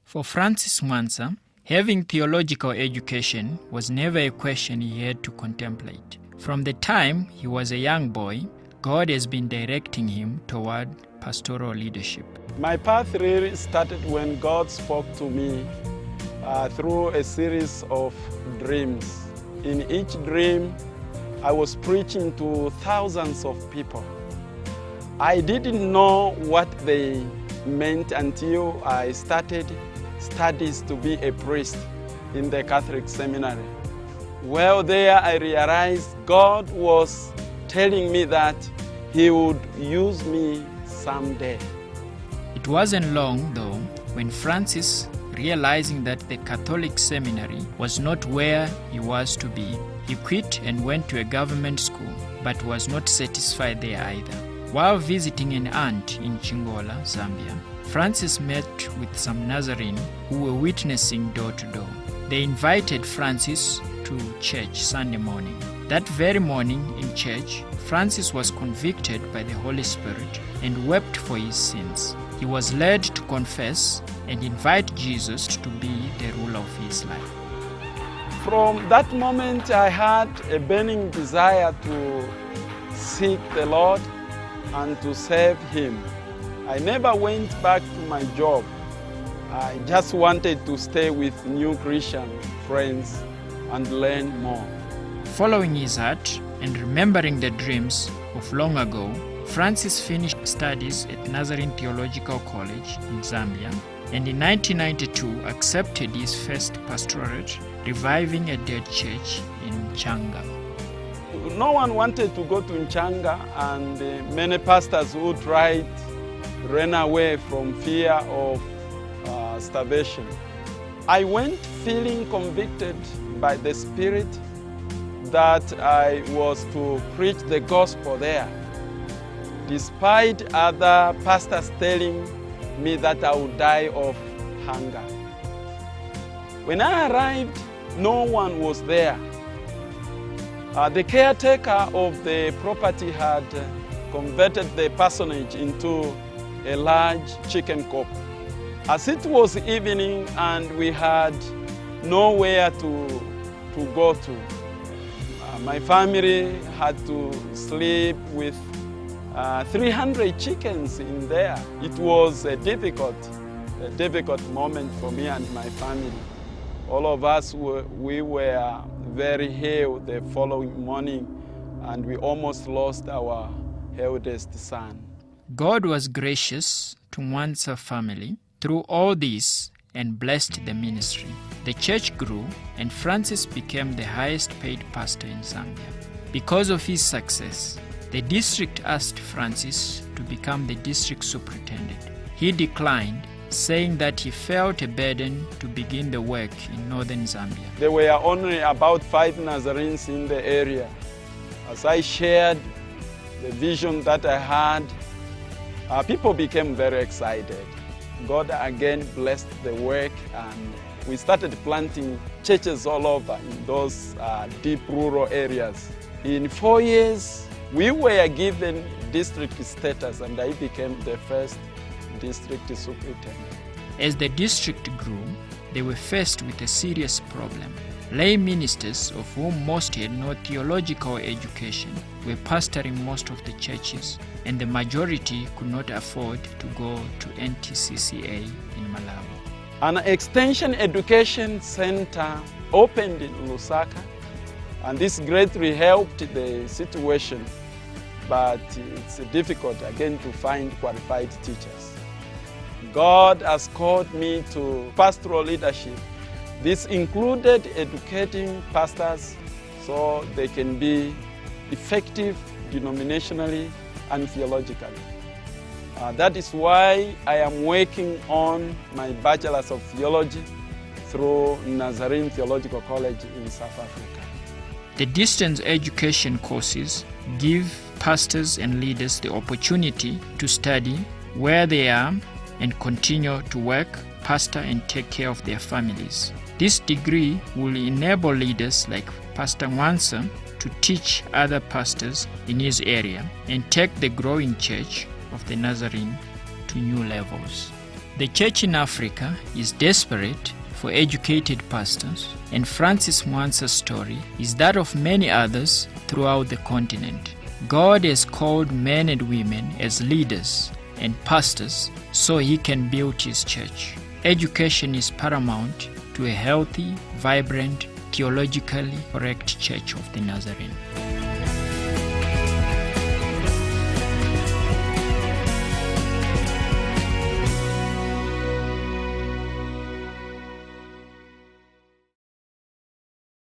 For Francis Mwansa, having theological education was never a question he had to contemplate. From the time he was a young boy, God has been directing him toward pastoral leadership. My path really started when God spoke to me through a series of dreams. In each dream, I was preaching to thousands of people. I didn't know what they meant until I started studies to be a priest in the Catholic seminary. Well, there I realized God was telling me that He would use me someday. It wasn't long, though, when Francis, realizing that the Catholic seminary was not where he was to be, he quit and went to a government school, but was not satisfied there either. While visiting an aunt in Chingola, Zambia, Francis met with some Nazarene who were witnessing door to door. They invited Francis to church Sunday morning. That very morning in church, Francis was convicted by the Holy Spirit and wept for his sins. He was led to confess and invite Jesus to be the ruler of his life. From that moment, I had a burning desire to seek the Lord and to serve Him. I never went back to my job. I just wanted to stay with new Christian friends and learn more. Following his heart and remembering the dreams of long ago, Francis finished studies at Nazarene Theological College in Zambia, and in 1992 accepted his first pastorate, reviving a dead church in Nchanga. No one wanted to go to Nchanga, and many pastors who tried ran away from fear of starvation. I went feeling convicted by the Spirit that I was to preach the gospel there, despite other pastors telling me that I would die of hunger. When I arrived, no one was there. The caretaker of the property had converted the parsonage into a large chicken coop. As it was evening and we had nowhere to go to, my family had to sleep with 300 chickens in there. It was a difficult moment for me and my family. All of us we were very ill the following morning, and we almost lost our eldest son. God was gracious to Mwansa family through all this and blessed the ministry. The church grew, and Francis became the highest paid pastor in Zambia. Because of his success, the district asked Francis to become the district superintendent. He declined, saying that he felt a burden to begin the work in northern Zambia. There were only about 5 Nazarenes in the area. As I shared the vision that I had, people became very excited. God again blessed the work, and we started planting churches all over in those deep rural areas. In 4 years, we were given district status, and I became the first district superintendent. As the district grew, they were faced with a serious problem. Lay ministers, of whom most had no theological education, were pastoring most of the churches, and the majority could not afford to go to NTCCA in Malawi. An extension education center opened in Lusaka, and this greatly helped the situation, but it's difficult again to find qualified teachers. God has called me to pastoral leadership. This included educating pastors so they can be effective denominationally and theologically. That is why I am working on my Bachelor's of Theology through Nazarene Theological College in South Africa. The distance education courses give pastors and leaders the opportunity to study where they are and continue to work, pastor, and take care of their families. This degree will enable leaders like Pastor Mwansa to teach other pastors in his area and take the growing church of the Nazarene to new levels. The church in Africa is desperate for educated pastors, and Francis Mwansa's story is that of many others throughout the continent. God has called men and women as leaders and pastors so he can build his church. Education is paramount to a healthy, vibrant, theologically correct church of the Nazarene.